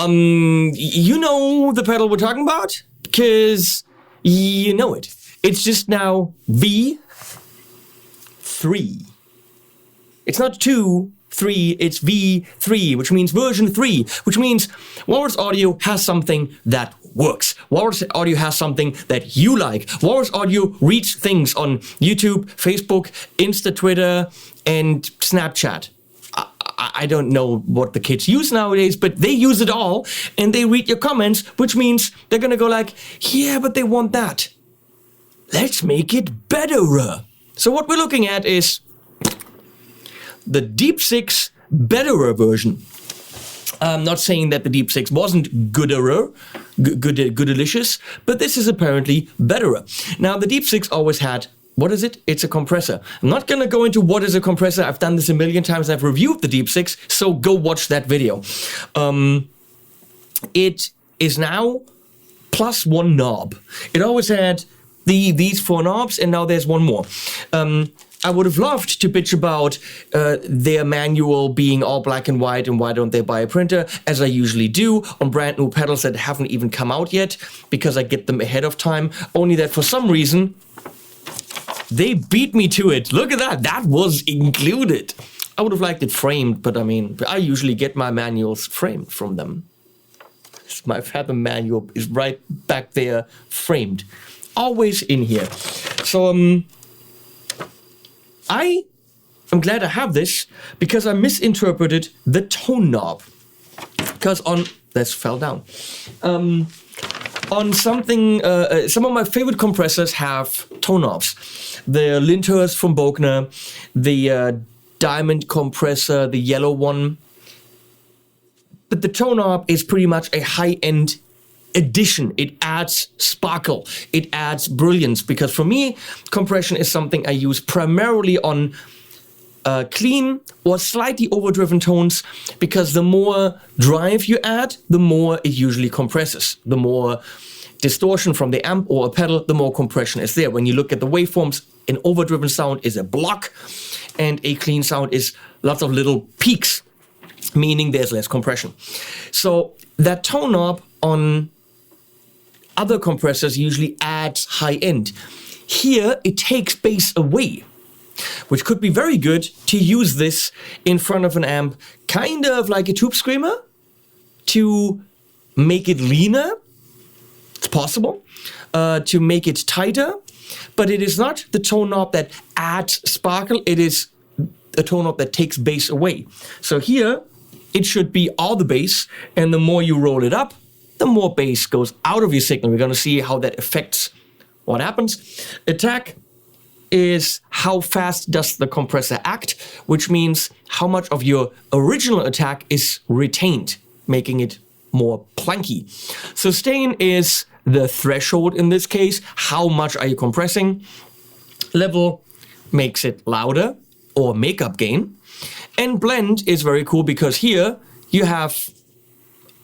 You know the pedal we're talking about? Because you know it. It's just now V3. It's not 2, 3, it's V3, which means version 3, which means Walrus Audio has something that works. Walrus Audio has something that you like. Walrus Audio reads things on YouTube, Facebook, Insta, Twitter, and Snapchat. I don't know what the kids use nowadays, but they use it all, and they read your comments, which means they're gonna go like, yeah, but they want that. Let's make it betterer. So what we're looking at is the Deep 6 betterer version. I'm not saying that the Deep 6 wasn't gooderer, goodalicious, but this is apparently betterer. Now, the Deep 6 always had, what is it? It's a compressor. I'm not going to go into what is a compressor. I've done this a million times. I've reviewed the Deep 6, so go watch that video. It is now plus one knob. It always had these 4 knobs, and now there's one more. I would have loved to bitch about their manual being all black and white and why don't they buy a printer, as I usually do on brand new pedals that haven't even come out yet, because I get them ahead of time, only that for some reason they beat me to it. Look at that, that was included. I would have liked it framed, but I mean, I usually get my manuals framed from them. My Fathom manual is right back there, framed. Always in here. So, I am glad I have this because I misinterpreted the tone knob. Because on, this fell down. On something, some of my favorite compressors have tone knobs. The Lyndhurst from Bogner, the Diamond compressor, the yellow one. But the tone knob is pretty much a high-end addition. It adds sparkle, it adds brilliance, because for me, compression is something I use primarily on clean or slightly overdriven tones, because the more drive you add, the more it usually compresses. The more distortion from the amp or a pedal, the more compression is there. When you look at the waveforms, an overdriven sound is a block, and a clean sound is lots of little peaks, meaning there's less compression. So that tone knob on other compressors usually adds high end. Here, it takes bass away, which could be very good to use this in front of an amp, kind of like a tube screamer, to make it leaner. It's possible. To make it tighter, but it is not the tone knob that adds sparkle. It is a tone knob that takes bass away. So here, it should be all the bass, and the more you roll it up, the more bass goes out of your signal. We're going to see how that affects what happens. Attack is how fast does the compressor act, which means how much of your original attack is retained, making it more plunky. Sustain is the threshold in this case. How much are you compressing? Level makes it louder, or makeup gain. And blend is very cool because here you have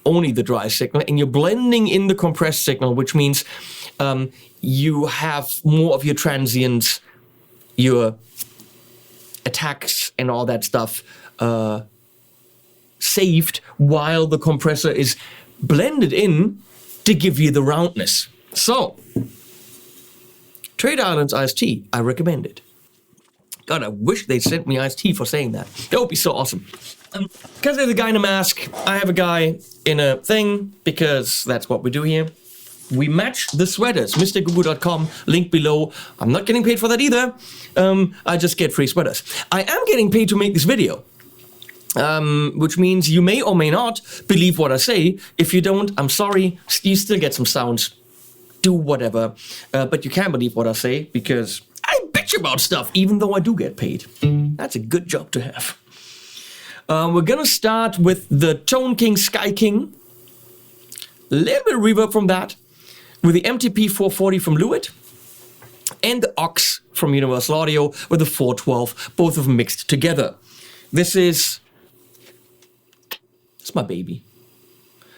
only the dry signal and you're blending in the compressed signal, which means you have more of your transients, your attacks and all that stuff saved, while the compressor is blended in to give you the roundness. So, Trade Islands Iced Tea, I recommend it. God, I wish they'd sent me iced tea for saying that. That would be so awesome. Because there's a guy in a mask, I have a guy in a thing, because that's what we do here. We match the sweaters. MrGugu.com, link below. I'm not getting paid for that either. I just get free sweaters. I am getting paid to make this video. Which means you may or may not believe what I say. If you don't, I'm sorry. You still get some sounds. Do whatever. But you can believe what I say, because I bitch about stuff, even though I do get paid. That's a good job to have. We're gonna start with the Tone King Sky King. A little bit of reverb from that. With the MTP 440 from Lewitt. And the Ox from Universal Audio with the 412. Both of them mixed together. This is... It's my baby.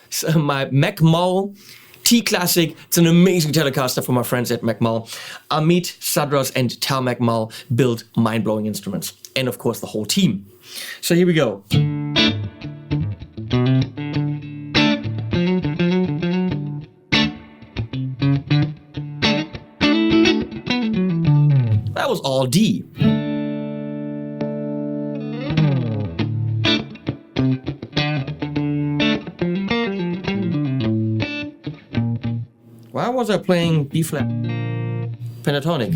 It's my Mac Mull T-Classic. It's an amazing Telecaster from my friends at Mac Mull. Amit, Sadras, and Tal Mac Mull build mind-blowing instruments. And of course the whole team. So here we go. was all D. Why was I playing B flat pentatonic?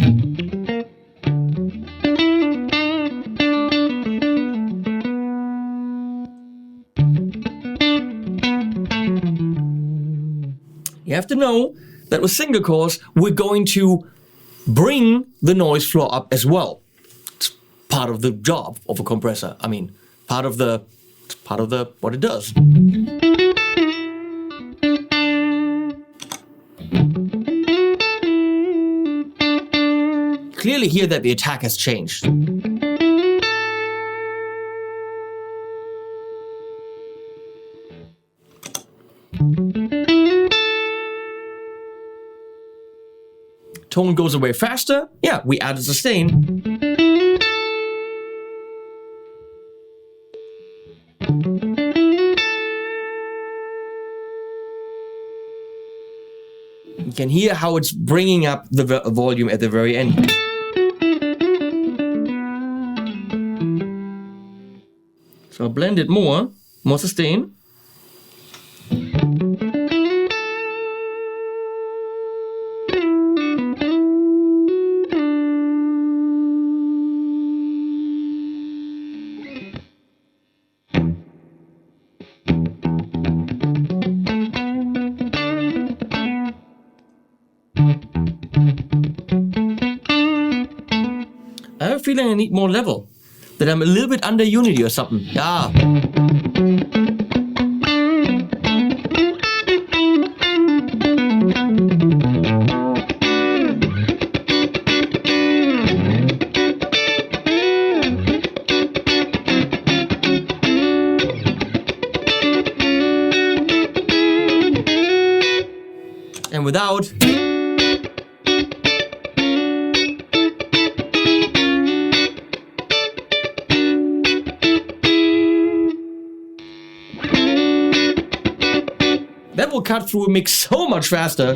You have to know that with single course, we're going to bring the noise floor up as well. It's part of the job of a compressor. I mean, part of the what it does. Clearly hear that the attack has changed. Tone goes away faster. Yeah, we added sustain. You can hear how it's bringing up the volume at the very end. So I'll blend it more sustain. I have a feeling I need more level. That I'm a little bit under unity or something. Yeah. And without... That will cut through a mix so much faster.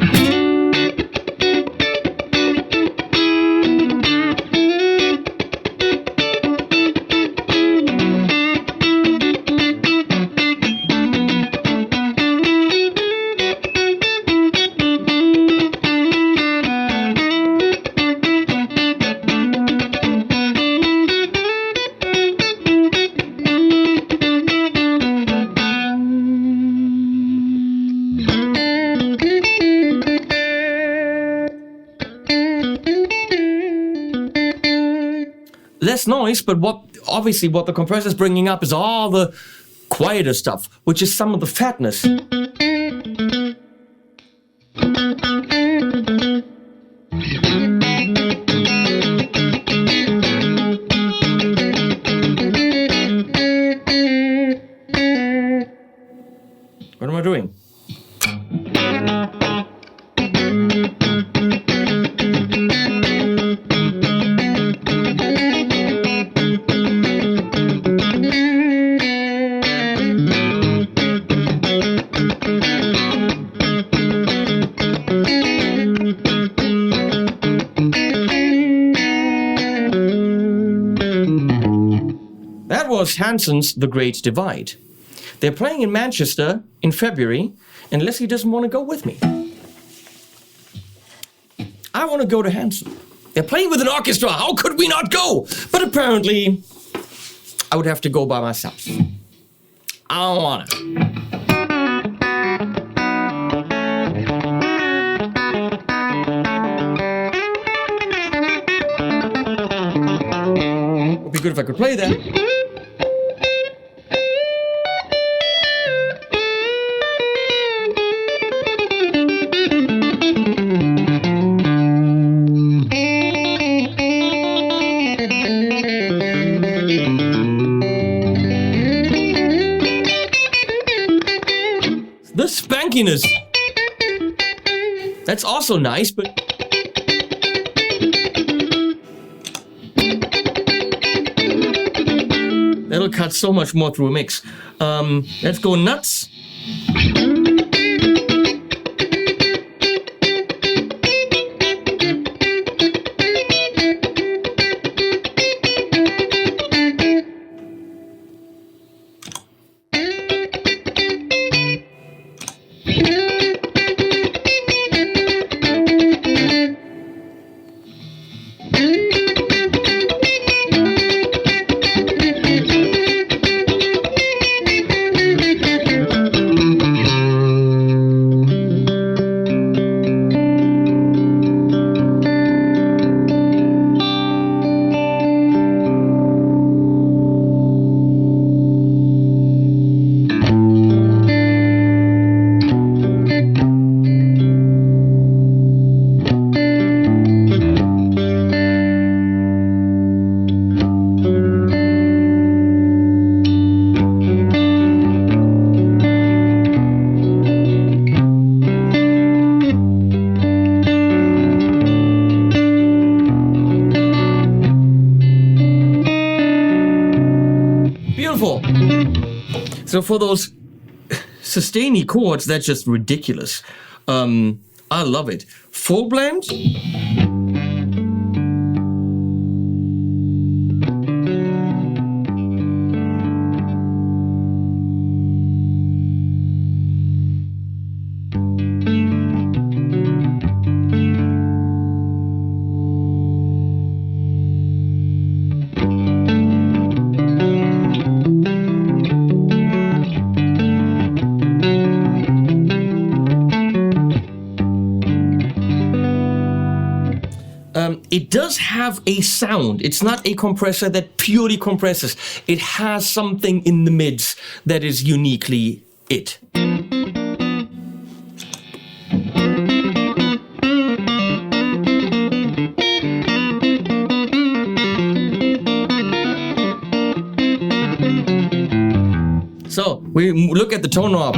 Less noise, but obviously what the compressor is bringing up is all the quieter stuff, which is some of the fatness. What am I doing? Hansen's The Great Divide. They're playing in Manchester in February, and Leslie doesn't want to go with me. I want to go to Hansen. They're playing with an orchestra. How could we not go? But apparently, I would have to go by myself. I don't want to. Would be good if I could play that. The spankiness. That's also nice, but... That'll cut so much more through a mix. Let's go nuts. So for those sustainy chords, that's just ridiculous. I love it. Full blend. It does have a sound. It's not a compressor that purely compresses. It has something in the mids that is uniquely it. So we look at the tone knob.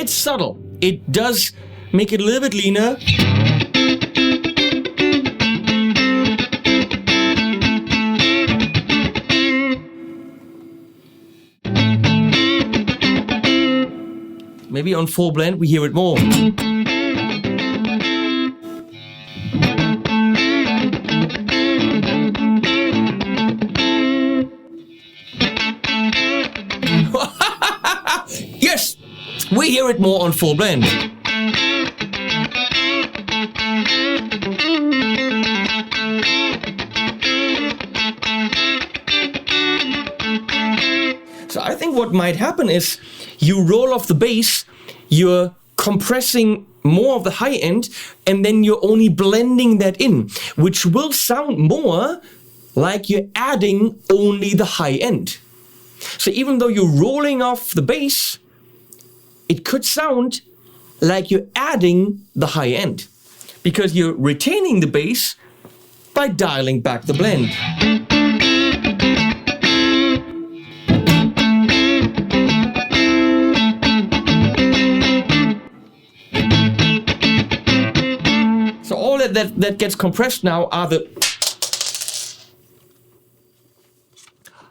Subtle. It does make it a little bit leaner. Maybe on full blend we hear it more. Yes! We hear it more on full blend. So I think what might happen is you roll off the bass, you're compressing more of the high end, and then you're only blending that in, which will sound more like you're adding only the high end. So even though you're rolling off the bass, it could sound like you're adding the high end because you're retaining the bass by dialing back the blend. So all that gets compressed now are the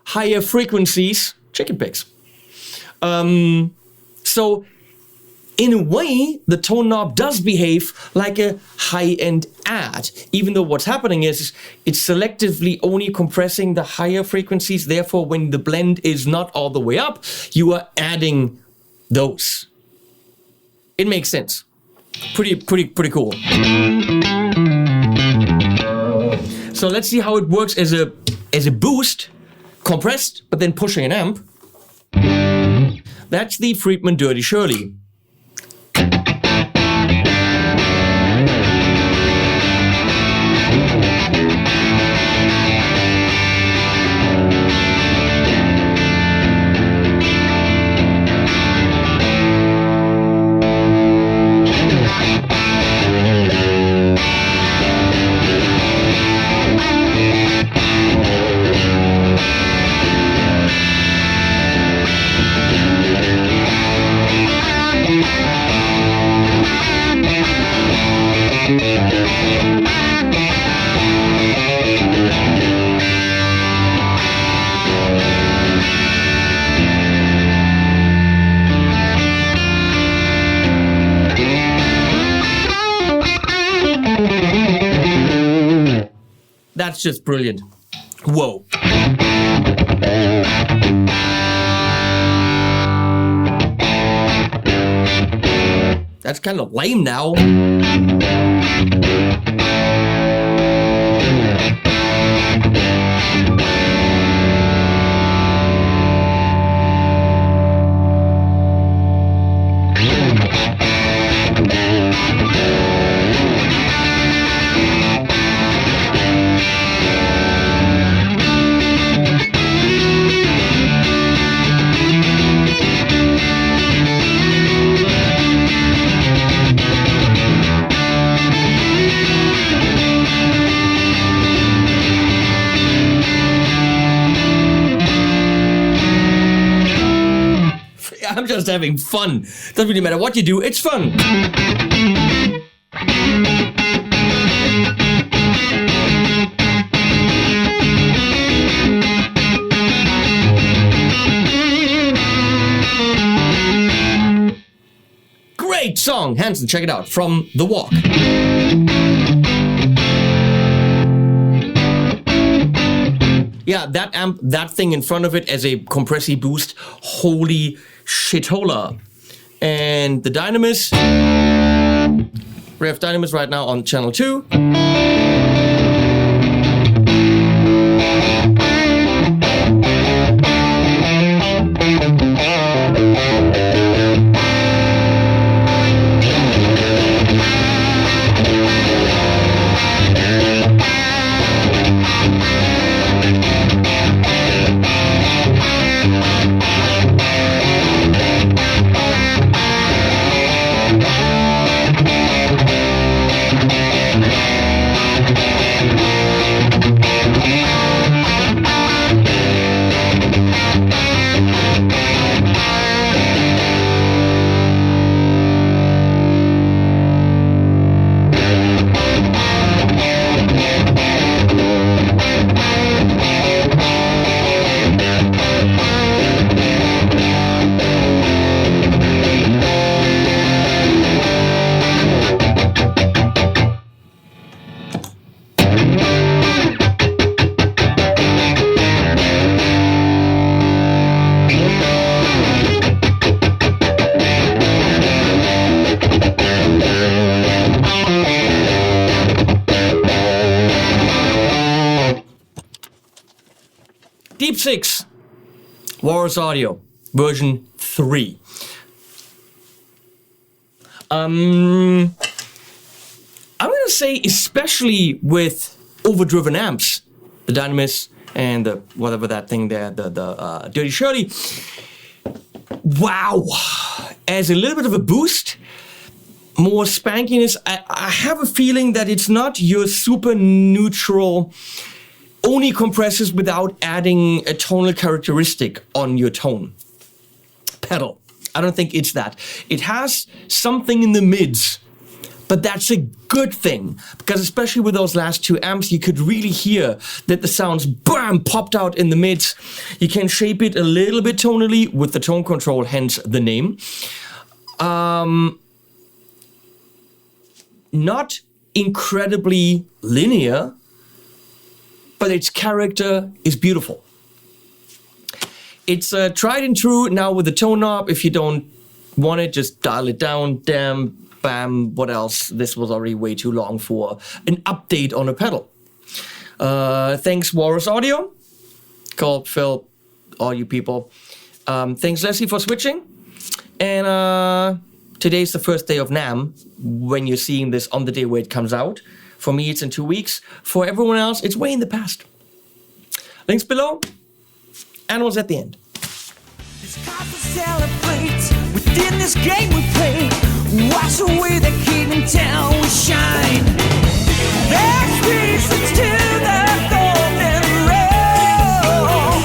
higher frequencies, chicken picks. So in a way, the tone knob does behave like a high-end add, even though what's happening is it's selectively only compressing the higher frequencies. Therefore, when the blend is not all the way up, you are adding those. It makes sense. Pretty cool. So let's see how it works as a boost, compressed, but then pushing an amp. That's the Friedman Dirty Shirley. That's just brilliant. Whoa. That's kind of lame now. just having fun. Doesn't really matter what you do, it's fun. Great song, Hanson, check it out, from The Walk. Yeah, that amp, that thing in front of it as a compressy boost, holy shitola. And the Dynamis, Revv Dynamis right now on channel 2. Deep 6, Walrus Audio, version 3. I'm gonna say, especially with overdriven amps, the Dynamis and the whatever that thing there, the Dirty Shirley. Wow, as a little bit of a boost, more spankiness. I have a feeling that it's not your super neutral, only compresses without adding a tonal characteristic on your tone pedal. I don't think it's that. It has something in the mids, but that's a good thing, because especially with those last two amps, you could really hear that the sounds, bam, popped out in the mids. You can shape it a little bit tonally with the tone control, hence the name. Not incredibly linear, but its character is beautiful. It's tried and true now with the tone knob. If you don't want it, just dial it down. Damn, bam, what else? This was already way too long for an update on a pedal. Thanks, Walrus Audio. Call Phil, all you people. Thanks, Leslie, for switching. And today's the first day of NAMM, when you're seeing this on the day where it comes out. For me, it's in 2 weeks. For everyone else, it's way in the past. Links below. Animals at the end. It's time to celebrate. Within this game we play, wash away the heat until we shine. There's reasons to the golden road.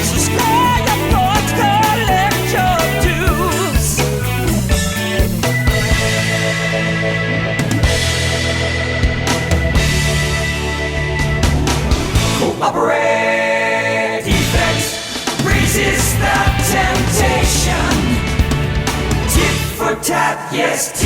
So square your points, collect your dues. Cooperate, defect, resist the temptation. Tit for tat, yes.